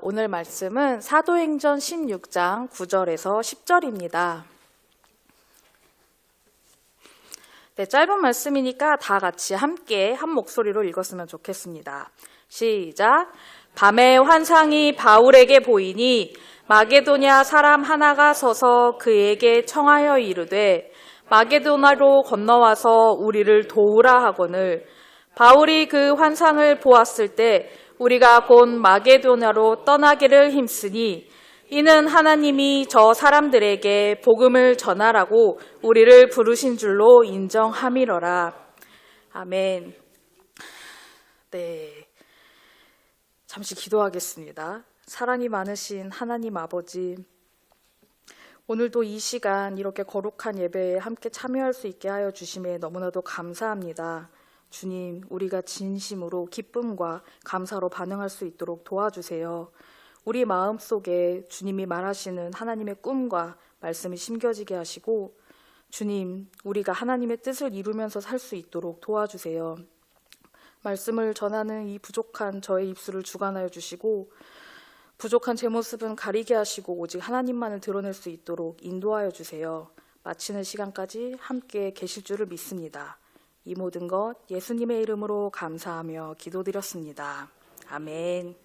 오늘 말씀은 사도행전 16장 9절에서 10절입니다. 네, 짧은 말씀이니까 다 같이 함께 한 목소리로 읽었으면 좋겠습니다. 시작! 밤에 환상이 바울에게 보이니 마게도냐 사람 하나가 서서 그에게 청하여 이르되 마게도나로 건너와서 우리를 도우라 하거늘 바울이 그 환상을 보았을 때 우리가 곧 마게도냐로 떠나기를 힘쓰니 이는 하나님이 저 사람들에게 복음을 전하라고 우리를 부르신 줄로 인정함이러라. 아멘. 네, 잠시 기도하겠습니다. 사랑이 많으신 하나님 아버지, 오늘도 이 시간 이렇게 거룩한 예배에 함께 참여할 수 있게 하여 주심에 너무나도 감사합니다. 주님, 우리가 진심으로 기쁨과 감사로 반응할 수 있도록 도와주세요. 우리 마음속에 주님이 말하시는 하나님의 꿈과 말씀이 심겨지게 하시고, 주님, 우리가 하나님의 뜻을 이루면서 살 수 있도록 도와주세요. 말씀을 전하는 이 부족한 저의 입술을 주관하여 주시고, 부족한 제 모습은 가리게 하시고 오직 하나님만을 드러낼 수 있도록 인도하여 주세요. 마치는 시간까지 함께 계실 줄을 믿습니다. 이 모든 것 예수님의 이름으로 감사하며 기도드렸습니다. 아멘.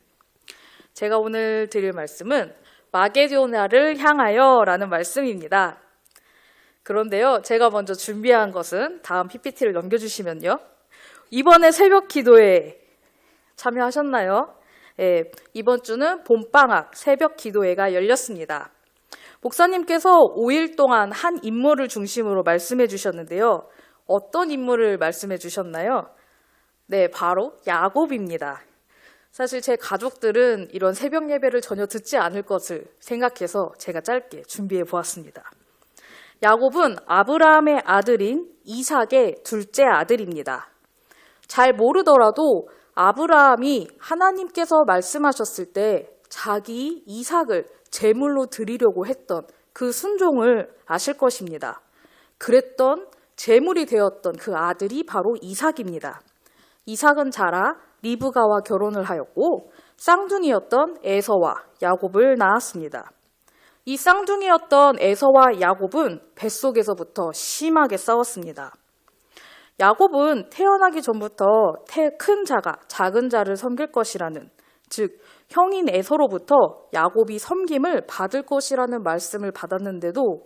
제가 오늘 드릴 말씀은 마게도냐를 향하여 라는 말씀입니다. 그런데요, 제가 먼저 준비한 것은 다음 PPT를 넘겨주시면요. 이번에 새벽 기도회 참여하셨나요? 네, 이번 주는 봄방학 새벽 기도회가 열렸습니다. 목사님께서 5일 동안 한 인물을 중심으로 말씀해 주셨는데요. 어떤 인물을 말씀해 주셨나요? 네, 바로 야곱입니다. 사실 제 가족들은 이런 새벽 예배를 전혀 듣지 않을 것을 생각해서 제가 짧게 준비해 보았습니다. 야곱은 아브라함의 아들인 이삭의 둘째 아들입니다. 잘 모르더라도 아브라함이 하나님께서 말씀하셨을 때 자기 이삭을 제물로 드리려고 했던 그 순종을 아실 것입니다. 그랬던 제물이 되었던 그 아들이 바로 이삭입니다. 이삭은 자라 리브가와 결혼을 하였고 쌍둥이였던 에서와 야곱을 낳았습니다. 이 쌍둥이였던 에서와 야곱은 뱃속에서부터 심하게 싸웠습니다. 야곱은 태어나기 전부터 큰 자가 작은 자를 섬길 것이라는, 즉 형인 에서로부터 야곱이 섬김을 받을 것이라는 말씀을 받았는데도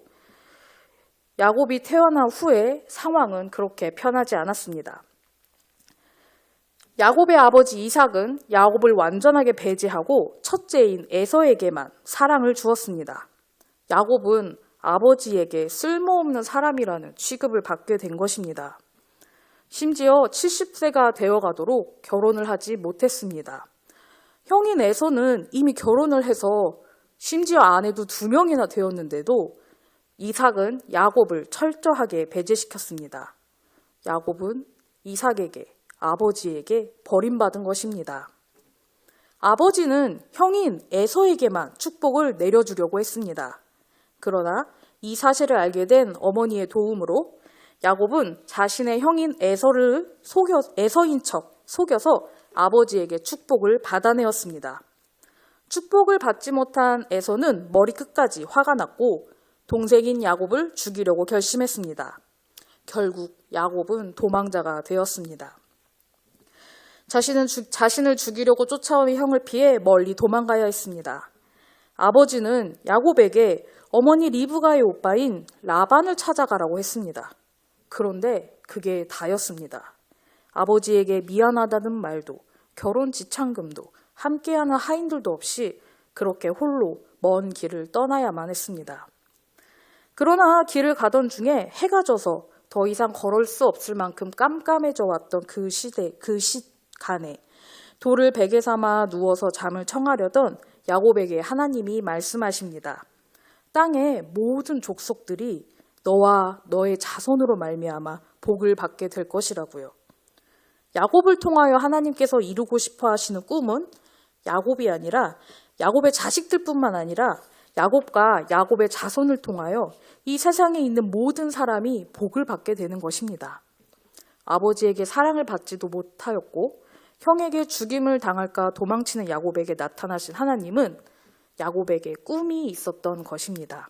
야곱이 태어난 후에 상황은 그렇게 편하지 않았습니다. 야곱의 아버지 이삭은 야곱을 완전하게 배제하고 첫째인 에서에게만 사랑을 주었습니다. 야곱은 아버지에게 쓸모없는 사람이라는 취급을 받게 된 것입니다. 심지어 70세가 되어가도록 결혼을 하지 못했습니다. 형인 에서는 이미 결혼을 해서 심지어 아내도 2명이나 되었는데도 이삭은 야곱을 철저하게 배제시켰습니다. 야곱은 이삭에게, 아버지에게 버림받은 것입니다. 아버지는 형인 에서에게만 축복을 내려주려고 했습니다. 그러나 이 사실을 알게 된 어머니의 도움으로 야곱은 자신의 형인 에서인 척 속여서 아버지에게 축복을 받아내었습니다. 축복을 받지 못한 에서는 머리끝까지 화가 났고 동생인 야곱을 죽이려고 결심했습니다. 결국 야곱은 도망자가 되었습니다. 자신을 죽이려고 쫓아온 형을 피해 멀리 도망가야 했습니다. 아버지는 야곱에게 어머니 리브가의 오빠인 라반을 찾아가라고 했습니다. 그런데 그게 다였습니다. 아버지에게 미안하다는 말도 결혼 지참금도 함께하는 하인들도 없이 그렇게 홀로 먼 길을 떠나야만 했습니다. 그러나 길을 가던 중에 해가 져서 더 이상 걸을 수 없을 만큼 깜깜해져 왔던 그 시간에 돌을 베개 삼아 누워서 잠을 청하려던 야곱에게 하나님이 말씀하십니다. 땅의 모든 족속들이 너와 너의 자손으로 말미암아 복을 받게 될 것이라고요. 야곱을 통하여 하나님께서 이루고 싶어 하시는 꿈은 야곱이 아니라 야곱의 자식들뿐만 아니라 야곱과 야곱의 자손을 통하여 이 세상에 있는 모든 사람이 복을 받게 되는 것입니다. 아버지에게 사랑을 받지도 못하였고 형에게 죽임을 당할까 도망치는 야곱에게 나타나신 하나님은 야곱에게 꿈이 있었던 것입니다.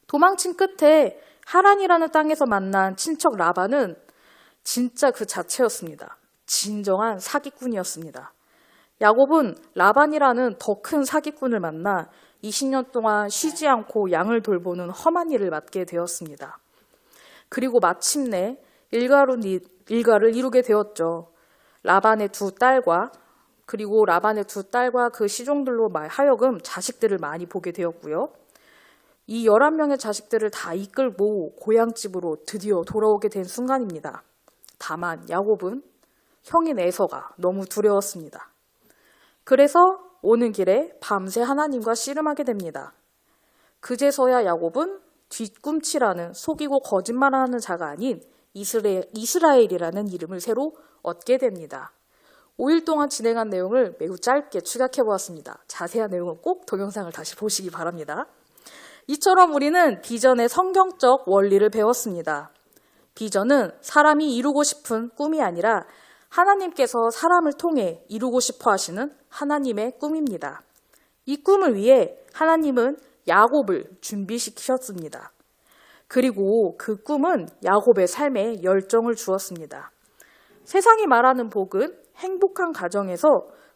도망친 끝에 하란이라는 땅에서 만난 친척 라반은 진짜 그 자체였습니다. 진정한 사기꾼이었습니다. 야곱은 라반이라는 더 큰 사기꾼을 만나 20년 동안 쉬지 않고 양을 돌보는 험한 일을 맡게 되었습니다. 그리고 마침내 일가를 이루게 되었죠. 라반의 두 딸과 그 시종들로 하여금 자식들을 많이 보게 되었고요. 이 11명의 자식들을 다 이끌고 고향집으로 드디어 돌아오게 된 순간입니다. 다만 야곱은 형인 에서가 너무 두려웠습니다. 그래서 오는 길에 밤새 하나님과 씨름하게 됩니다. 그제서야 야곱은 뒤꿈치라는 속이고 거짓말하는 자가 아닌 이스라엘이라는 이름을 새로 얻게 됩니다. 5일 동안 진행한 내용을 매우 짧게 축약해 보았습니다. 자세한 내용은 꼭 동영상을 다시 보시기 바랍니다. 이처럼 우리는 비전의 성경적 원리를 배웠습니다. 비전은 사람이 이루고 싶은 꿈이 아니라 하나님께서 사람을 통해 이루고 싶어 하시는 하나님의 꿈입니다. 이 꿈을 위해 하나님은 야곱을 준비시키셨습니다. 그리고 그 꿈은 야곱의 삶에 열정을 주었습니다. 세상이 말하는 복은 행복한 가정에서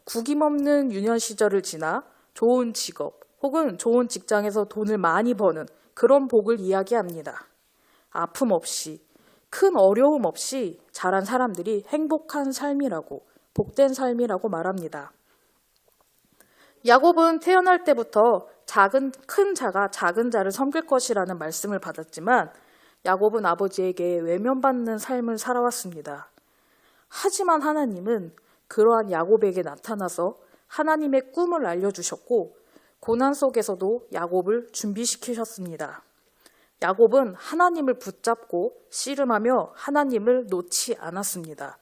구김없는 유년 시절을 지나 좋은 직업 혹은 좋은 직장에서 돈을 많이 버는 그런 복을 이야기합니다. 아픔 없이, 큰 어려움 없이 자란 사람들이 행복한 삶이라고, 복된 삶이라고 말합니다. 야곱은 태어날 때부터 큰 자가 작은 자를 섬길 것이라는 말씀을 받았지만 야곱은 아버지에게 외면받는 삶을 살아왔습니다. 하지만 하나님은 그러한 야곱에게 나타나서 하나님의 꿈을 알려주셨고 고난 속에서도 야곱을 준비시키셨습니다. 야곱은 하나님을 붙잡고 씨름하며 하나님을 놓지 않았습니다.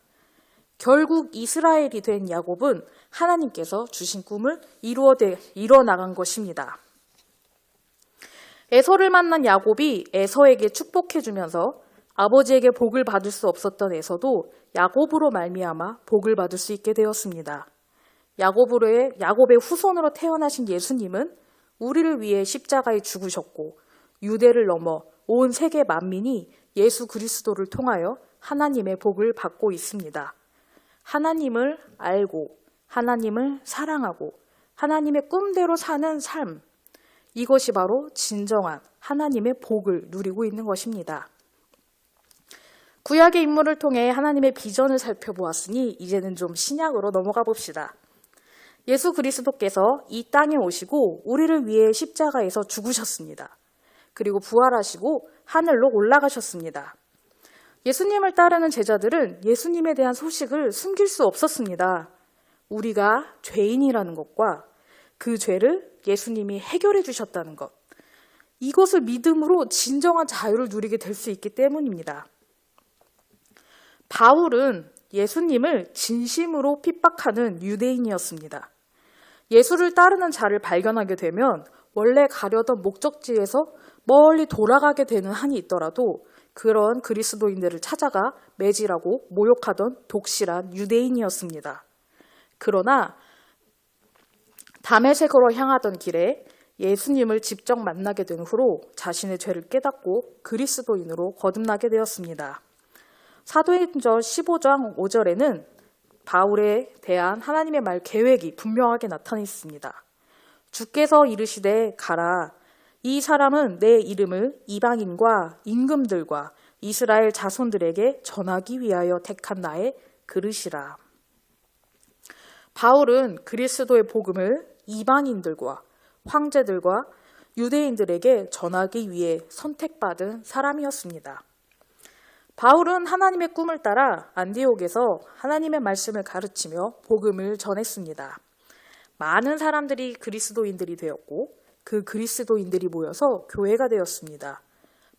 결국 이스라엘이 된 야곱은 하나님께서 주신 꿈을 이뤄나간 것입니다. 에서를 만난 야곱이 에서에게 축복해주면서 아버지에게 복을 받을 수 없었던 에서도 야곱으로 말미암아 복을 받을 수 있게 되었습니다. 야곱의 후손으로 태어나신 예수님은 우리를 위해 십자가에 죽으셨고 유대를 넘어 온 세계 만민이 예수 그리스도를 통하여 하나님의 복을 받고 있습니다. 하나님을 알고 하나님을 사랑하고 하나님의 꿈대로 사는 삶, 이것이 바로 진정한 하나님의 복을 누리고 있는 것입니다. 구약의 인물을 통해 하나님의 비전을 살펴보았으니 이제는 좀 신약으로 넘어가 봅시다. 예수 그리스도께서 이 땅에 오시고 우리를 위해 십자가에서 죽으셨습니다. 그리고 부활하시고 하늘로 올라가셨습니다. 예수님을 따르는 제자들은 예수님에 대한 소식을 숨길 수 없었습니다. 우리가 죄인이라는 것과 그 죄를 예수님이 해결해 주셨다는 것, 이것을 믿음으로 진정한 자유를 누리게 될 수 있기 때문입니다. 바울은 예수님을 진심으로 핍박하는 유대인이었습니다. 예수를 따르는 자를 발견하게 되면 원래 가려던 목적지에서 멀리 돌아가게 되는 한이 있더라도 그런 그리스도인들을 찾아가 매질하고 모욕하던 독실한 유대인이었습니다. 그러나 다메섹으로 향하던 길에 예수님을 직접 만나게 된 후로 자신의 죄를 깨닫고 그리스도인으로 거듭나게 되었습니다. 사도행전 15장 5절에는 바울에 대한 하나님의 말 계획이 분명하게 나타나 있습니다. 주께서 이르시되 가라. 이 사람은 내 이름을 이방인과 임금들과 이스라엘 자손들에게 전하기 위하여 택한 나의 그릇이라. 바울은 그리스도의 복음을 이방인들과 황제들과 유대인들에게 전하기 위해 선택받은 사람이었습니다. 바울은 하나님의 꿈을 따라 안디옥에서 하나님의 말씀을 가르치며 복음을 전했습니다. 많은 사람들이 그리스도인들이 되었고 그 그리스도인들이 모여서 교회가 되었습니다.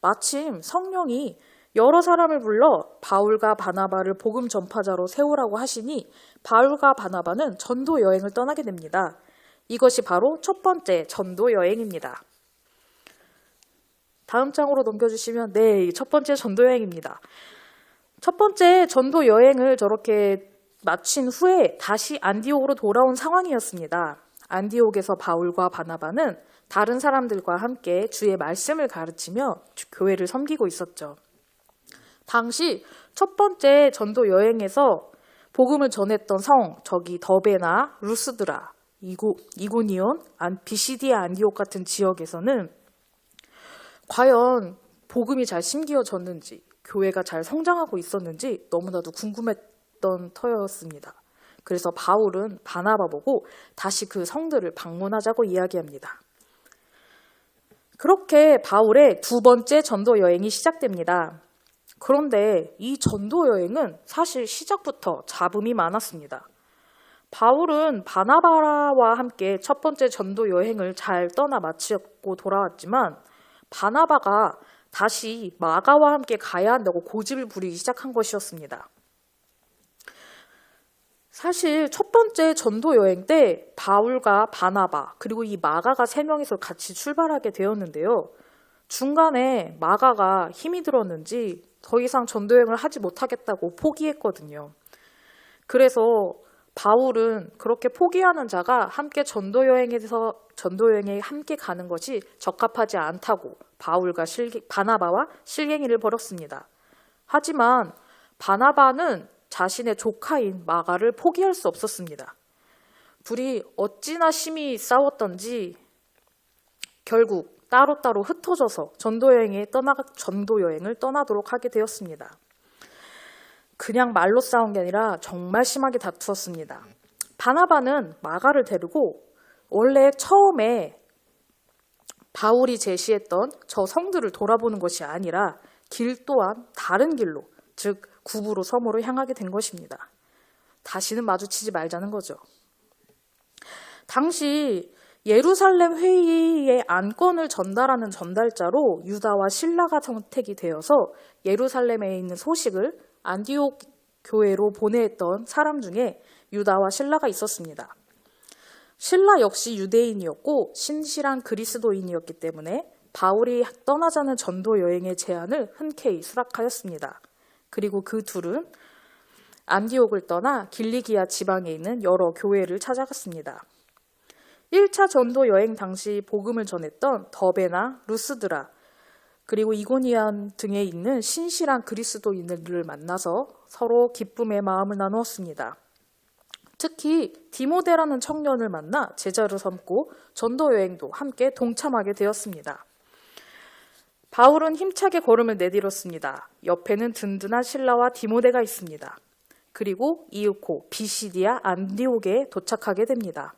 마침 성령이 여러 사람을 불러 바울과 바나바를 복음 전파자로 세우라고 하시니 바울과 바나바는 전도 여행을 떠나게 됩니다. 이것이 바로 첫 번째 전도 여행입니다. 다음 장으로 넘겨주시면 첫 번째 전도 여행입니다. 첫 번째 전도 여행을 저렇게 마친 후에 다시 안디옥으로 돌아온 상황이었습니다. 안디옥에서 바울과 바나바는 다른 사람들과 함께 주의 말씀을 가르치며 교회를 섬기고 있었죠. 당시 첫 번째 전도 여행에서 복음을 전했던 성, 저기 더베나, 루스드라, 이고니온, 비시디아 안디옥 같은 지역에서는 과연 복음이 잘 심기어졌는지, 교회가 잘 성장하고 있었는지 너무나도 궁금했던 터였습니다. 그래서 바울은 바나바 보고 다시 그 성들을 방문하자고 이야기합니다. 그렇게 바울의 두 번째 전도 여행이 시작됩니다. 그런데 이 전도 여행은 사실 시작부터 잡음이 많았습니다. 바울은 바나바와 함께 첫 번째 전도 여행을 잘 떠나 마치고 돌아왔지만 바나바가 다시 마가와 함께 가야 한다고 고집을 부리기 시작한 것이었습니다. 사실 첫 번째 전도 여행 때 바울과 바나바 그리고 이 마가가 세 명이서 같이 출발하게 되었는데요. 중간에 마가가 힘이 들었는지 더 이상 전도 여행을 하지 못하겠다고 포기했거든요. 그래서 바울은 그렇게 포기하는 자가 함께 전도 여행에 함께 가는 것이 적합하지 않다고 바나바와 실갱이를 벌였습니다. 하지만 바나바는 자신의 조카인 마가를 포기할 수 없었습니다. 둘이 어찌나 심히 싸웠던지 결국 따로따로 흩어져서 전도 여행을 떠나도록 하게 되었습니다. 그냥 말로 싸운 게 아니라 정말 심하게 다투었습니다. 바나바는 마가를 데리고 원래 처음에 바울이 제시했던 저 성들을 돌아보는 것이 아니라 길 또한 다른 길로, 즉 구브로 섬으로 향하게 된 것입니다. 다시는 마주치지 말자는 거죠. 당시 예루살렘 회의의 안건을 전달하는 전달자로 유다와 실라가 선택이 되어서 예루살렘에 있는 소식을 안디옥 교회로 보내했던 사람 중에 유다와 실라가 있었습니다. 실라 역시 유대인이었고 신실한 그리스도인이었기 때문에 바울이 떠나자는 전도 여행의 제안을 흔쾌히 수락하였습니다. 그리고 그 둘은 안디옥을 떠나 길리기아 지방에 있는 여러 교회를 찾아갔습니다. 1차 전도 여행 당시 복음을 전했던 더베나, 루스드라, 그리고 이고니온 등에 있는 신실한 그리스도인들을 만나서 서로 기쁨의 마음을 나누었습니다. 특히 디모데라는 청년을 만나 제자로 삼고 전도 여행도 함께 동참하게 되었습니다. 바울은 힘차게 걸음을 내디뎠습니다. 옆에는 든든한 실라와 디모데가 있습니다. 그리고 이윽고 비시디아 안디옥에 도착하게 됩니다.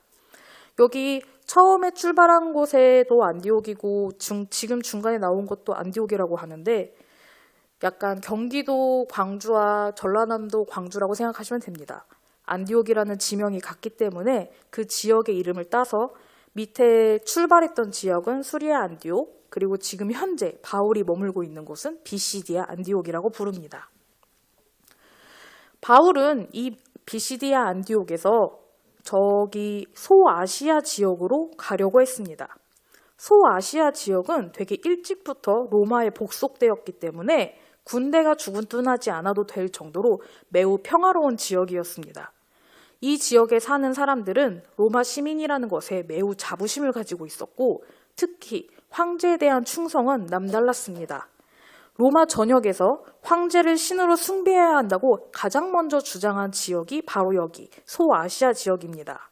여기 처음에 출발한 곳에도 안디옥이고 지금 중간에 나온 것도 안디옥이라고 하는데 약간 경기도 광주와 전라남도 광주라고 생각하시면 됩니다. 안디옥이라는 지명이 같기 때문에 그 지역의 이름을 따서 밑에 출발했던 지역은 수리아 안디옥, 그리고 지금 현재 바울이 머물고 있는 곳은 비시디아 안디옥이라고 부릅니다. 바울은 이 비시디아 안디옥에서 저기 소아시아 지역으로 가려고 했습니다. 소아시아 지역은 되게 일찍부터 로마에 복속되었기 때문에 군대가 주둔하지 않아도 될 정도로 매우 평화로운 지역이었습니다. 이 지역에 사는 사람들은 로마 시민이라는 것에 매우 자부심을 가지고 있었고 특히 황제에 대한 충성은 남달랐습니다. 로마 전역에서 황제를 신으로 숭배해야 한다고 가장 먼저 주장한 지역이 바로 여기 소아시아 지역입니다.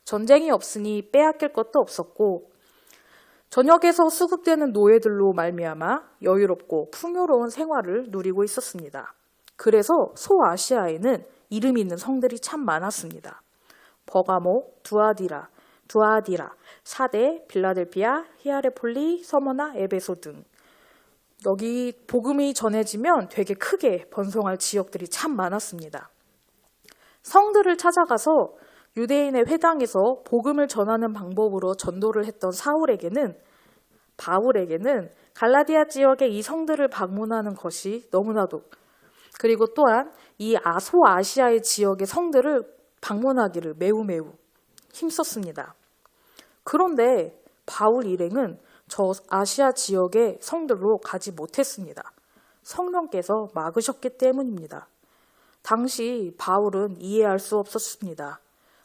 전쟁이 없으니 빼앗길 것도 없었고 전역에서 수급되는 노예들로 말미암아 여유롭고 풍요로운 생활을 누리고 있었습니다. 그래서 소아시아에는 이름 있는 성들이 참 많았습니다. 버가모, 두아디라, 사데, 빌라델피아, 히아레폴리, 서머나, 에베소 등 여기 복음이 전해지면 되게 크게 번성할 지역들이 참 많았습니다. 성들을 찾아가서 유대인의 회당에서 복음을 전하는 방법으로 전도를 했던 바울에게는 갈라디아 지역의 이 성들을 방문하는 것이 너무나도 그리고 또한 이 소아시아의 지역의 성들을 방문하기를 매우 힘썼습니다. 그런데 바울 일행은 저 아시아 지역의 성들로 가지 못했습니다. 성령께서 막으셨기 때문입니다. 당시 바울은 이해할 수 없었습니다.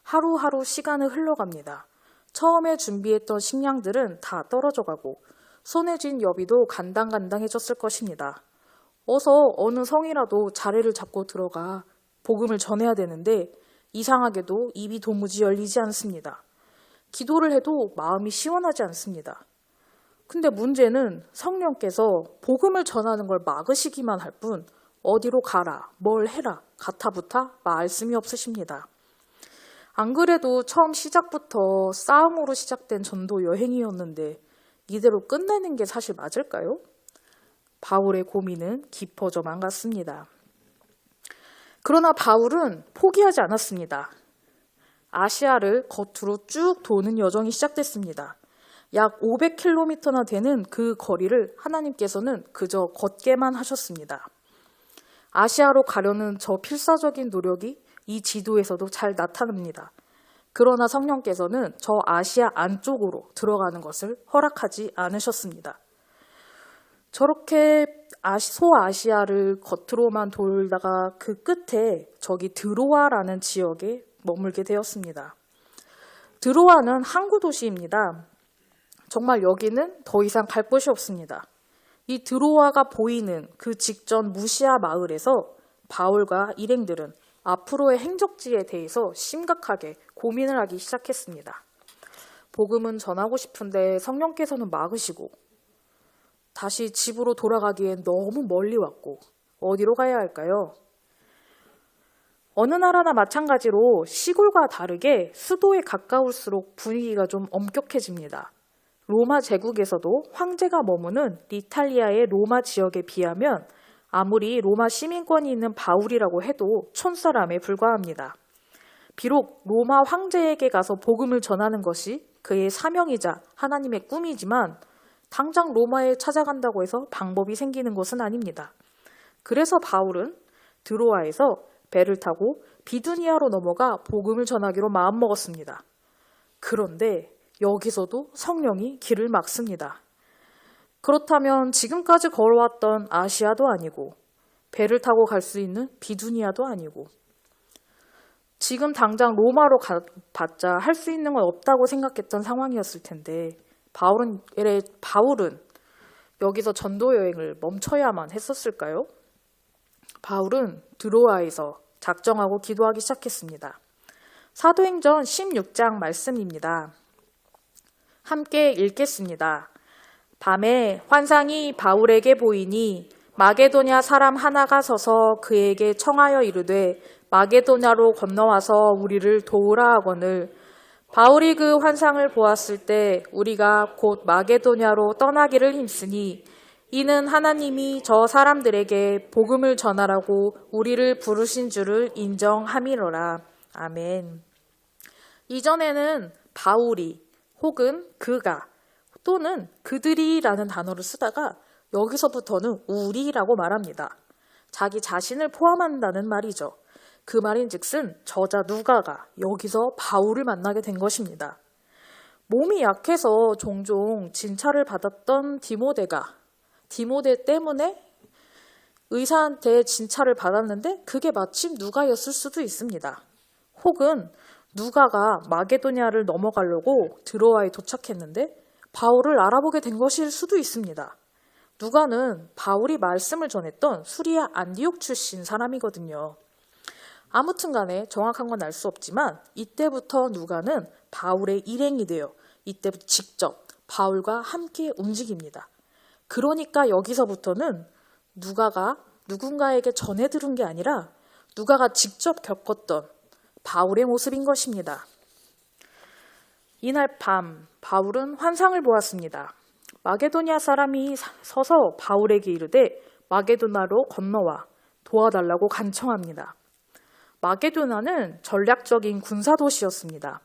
하루하루 시간은 흘러갑니다. 처음에 준비했던 식량들은 다 떨어져가고 손에 쥔 여비도 간당간당해졌을 것입니다. 어서 어느 성이라도 자리를 잡고 들어가 복음을 전해야 되는데 이상하게도 입이 도무지 열리지 않습니다. 기도를 해도 마음이 시원하지 않습니다. 근데 문제는 성령께서 복음을 전하는 걸 막으시기만 할 뿐 어디로 가라, 뭘 해라, 가타부타 말씀이 없으십니다. 안 그래도 처음 시작부터 싸움으로 시작된 전도 여행이었는데 이대로 끝내는 게 사실 맞을까요? 바울의 고민은 깊어져만 갔습니다. 그러나 바울은 포기하지 않았습니다. 아시아를 겉으로 쭉 도는 여정이 시작됐습니다. 약 500km나 되는 그 거리를 하나님께서는 그저 걷게만 하셨습니다. 아시아로 가려는 저 필사적인 노력이 이 지도에서도 잘 나타납니다. 그러나 성령께서는 저 아시아 안쪽으로 들어가는 것을 허락하지 않으셨습니다. 저렇게 소아시아를 겉으로만 돌다가 그 끝에 저기 드로아라는 지역에 머물게 되었습니다. 드로아는 항구 도시입니다. 정말 여기는 더 이상 갈 곳이 없습니다. 이 드로아가 보이는 그 직전 무시아 마을에서 바울과 일행들은 앞으로의 행적지에 대해서 심각하게 고민을 하기 시작했습니다. 복음은 전하고 싶은데 성령께서는 막으시고 다시 집으로 돌아가기엔 너무 멀리 왔고 어디로 가야 할까요? 어느 나라나 마찬가지로 시골과 다르게 수도에 가까울수록 분위기가 좀 엄격해집니다. 로마 제국에서도 황제가 머무는 이탈리아의 로마 지역에 비하면 아무리 로마 시민권이 있는 바울이라고 해도 촌사람에 불과합니다. 비록 로마 황제에게 가서 복음을 전하는 것이 그의 사명이자 하나님의 꿈이지만 당장 로마에 찾아간다고 해서 방법이 생기는 것은 아닙니다. 그래서 바울은 드로아에서 배를 타고 비두니아로 넘어가 복음을 전하기로 마음먹었습니다. 그런데 여기서도 성령이 길을 막습니다. 그렇다면 지금까지 걸어왔던 아시아도 아니고 배를 타고 갈 수 있는 비두니아도 아니고 지금 당장 로마로 가봤자 할 수 있는 건 없다고 생각했던 상황이었을 텐데 바울은 여기서 전도 여행을 멈춰야만 했었을까요? 바울은 드로아에서 작정하고 기도하기 시작했습니다. 사도행전 16장 말씀입니다. 함께 읽겠습니다. 밤에 환상이 바울에게 보이니 마게도냐 사람 하나가 서서 그에게 청하여 이르되 마게도냐로 건너와서 우리를 도우라 하거늘 바울이 그 환상을 보았을 때 우리가 곧 마게도냐로 떠나기를 힘쓰니 이는 하나님이 저 사람들에게 복음을 전하라고 우리를 부르신 줄을 인정함이로라. 아멘. 이전에는 바울이 혹은 그가 또는 그들이라는 단어를 쓰다가 여기서부터는 우리라고 말합니다. 자기 자신을 포함한다는 말이죠. 그 말인즉슨 저자 누가가 여기서 바울을 만나게 된 것입니다. 몸이 약해서 종종 진찰을 받았던 디모데 때문에 의사한테 진찰을 받았는데 그게 마침 누가였을 수도 있습니다. 혹은 누가가 마게도냐를 넘어가려고 드로아에 도착했는데 바울을 알아보게 된 것일 수도 있습니다. 누가는 바울이 말씀을 전했던 수리아 안디옥 출신 사람이거든요. 아무튼 간에 정확한 건 알 수 없지만 이때부터 누가는 바울의 일행이 되어 이때부터 직접 바울과 함께 움직입니다. 그러니까 여기서부터는 누가가 누군가에게 전해 들은 게 아니라 누가가 직접 겪었던 바울의 모습인 것입니다. 이날 밤 바울은 환상을 보았습니다. 마게도냐 사람이 서서 바울에게 이르되 마게도나로 건너와 도와달라고 간청합니다. 마게도나는 전략적인 군사도시였습니다.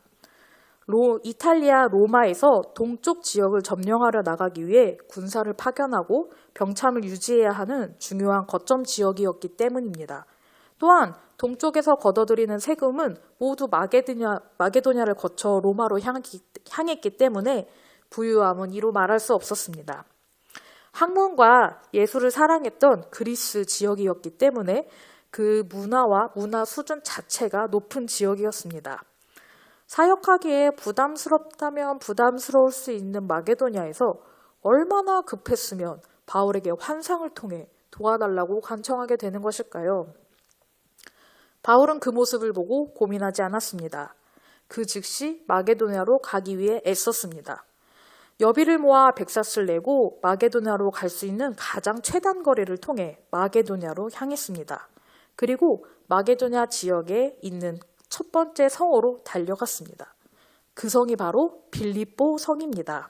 이탈리아 로마에서 동쪽 지역을 점령하려 나가기 위해 군사를 파견하고 병참을 유지해야 하는 중요한 거점 지역이었기 때문입니다. 또한 동쪽에서 걷어들이는 세금은 모두 마게도냐를 거쳐 로마로 향했기 때문에 부유함은 이루 말할 수 없었습니다. 학문과 예술을 사랑했던 그리스 지역이었기 때문에 그 문화 수준 자체가 높은 지역이었습니다. 사역하기에 부담스럽다면 부담스러울 수 있는 마게도냐에서 얼마나 급했으면 바울에게 환상을 통해 도와달라고 간청하게 되는 것일까요? 바울은 그 모습을 보고 고민하지 않았습니다. 그 즉시 마게도냐로 가기 위해 애썼습니다. 여비를 모아 백사스를 내고 마게도냐로 갈 수 있는 가장 최단 거리를 통해 마게도냐로 향했습니다. 그리고 마게도냐 지역에 있는 첫 번째 성으로 달려갔습니다. 그 성이 바로 빌립보 성입니다.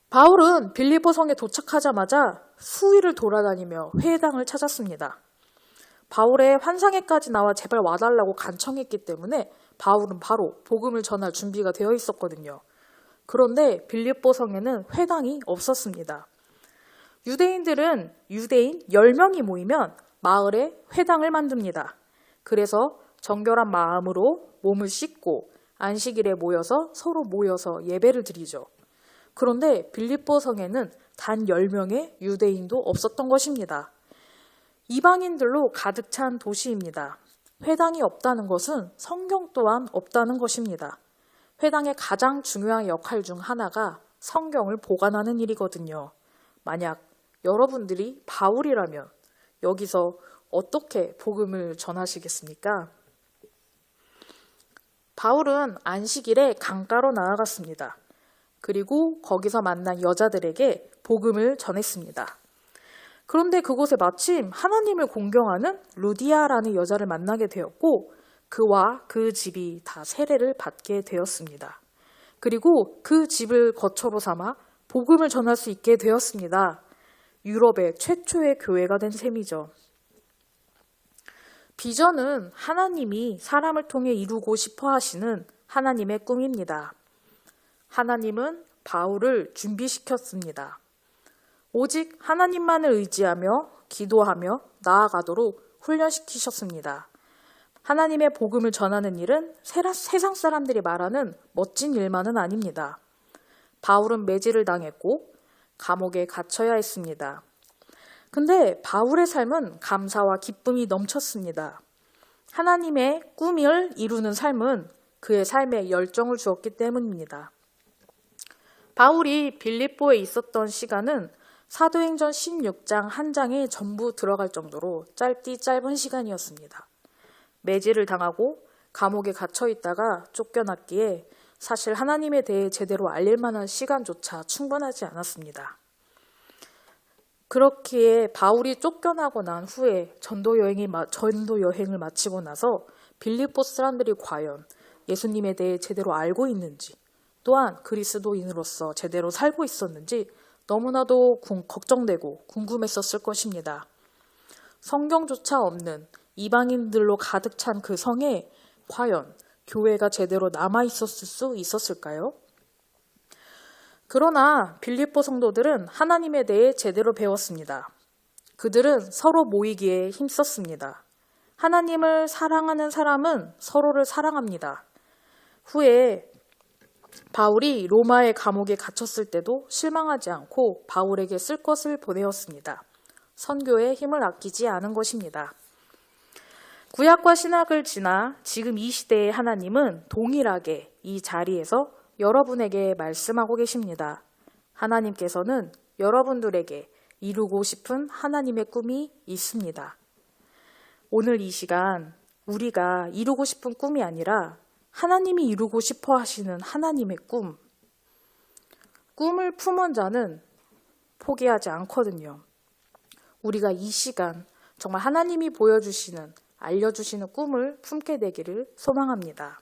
바울은 빌립보 성에 도착하자마자 수위를 돌아다니며 회당을 찾았습니다. 바울의 환상에까지 나와 제발 와달라고 간청했기 때문에 바울은 바로 복음을 전할 준비가 되어 있었거든요. 그런데 빌립보 성에는 회당이 없었습니다. 유대인들은 유대인 10명이 모이면 마을에 회당을 만듭니다. 그래서 정결한 마음으로 몸을 씻고 안식일에 서로 모여서 예배를 드리죠. 그런데 빌립보 성에는 단 10명의 유대인도 없었던 것입니다. 이방인들로 가득 찬 도시입니다. 회당이 없다는 것은 성경 또한 없다는 것입니다. 회당의 가장 중요한 역할 중 하나가 성경을 보관하는 일이거든요. 만약 여러분들이 바울이라면 여기서 어떻게 복음을 전하시겠습니까? 바울은 안식일에 강가로 나아갔습니다. 그리고 거기서 만난 여자들에게 복음을 전했습니다. 그런데 그곳에 마침 하나님을 공경하는 루디아라는 여자를 만나게 되었고 그와 그 집이 다 세례를 받게 되었습니다. 그리고 그 집을 거처로 삼아 복음을 전할 수 있게 되었습니다. 유럽의 최초의 교회가 된 셈이죠. 비전은 하나님이 사람을 통해 이루고 싶어 하시는 하나님의 꿈입니다. 하나님은 바울을 준비시켰습니다. 오직 하나님만을 의지하며 기도하며 나아가도록 훈련시키셨습니다. 하나님의 복음을 전하는 일은 세상 사람들이 말하는 멋진 일만은 아닙니다. 바울은 매질을 당했고 감옥에 갇혀야 했습니다. 근데 바울의 삶은 감사와 기쁨이 넘쳤습니다. 하나님의 꿈을 이루는 삶은 그의 삶에 열정을 주었기 때문입니다. 바울이 빌립보에 있었던 시간은 사도행전 16장 한 장에 전부 들어갈 정도로 짧은 시간이었습니다. 매질을 당하고 감옥에 갇혀 있다가 쫓겨났기에 사실 하나님에 대해 제대로 알릴 만한 시간조차 충분하지 않았습니다. 그렇기에 바울이 쫓겨나고 난 후에 전도 여행을 마치고 나서 빌립보 사람들이 과연 예수님에 대해 제대로 알고 있는지 또한 그리스도인으로서 제대로 살고 있었는지 너무나도 걱정되고 궁금했었을 것입니다. 성경조차 없는 이방인들로 가득 찬 그 성에 과연 교회가 제대로 남아있었을 수 있었을까요? 그러나 빌립보 성도들은 하나님에 대해 제대로 배웠습니다. 그들은 서로 모이기에 힘썼습니다. 하나님을 사랑하는 사람은 서로를 사랑합니다. 후에 바울이 로마의 감옥에 갇혔을 때도 실망하지 않고 바울에게 쓸 것을 보내었습니다. 선교에 힘을 아끼지 않은 것입니다. 구약과 신약을 지나 지금 이 시대의 하나님은 동일하게 이 자리에서 여러분에게 말씀하고 계십니다. 하나님께서는 여러분들에게 이루고 싶은 하나님의 꿈이 있습니다. 오늘 이 시간 우리가 이루고 싶은 꿈이 아니라 하나님이 이루고 싶어 하시는 하나님의 꿈을 품은 자는 포기하지 않거든요. 우리가 이 시간 정말 하나님이 보여주시는, 알려주시는 꿈을 품게 되기를 소망합니다.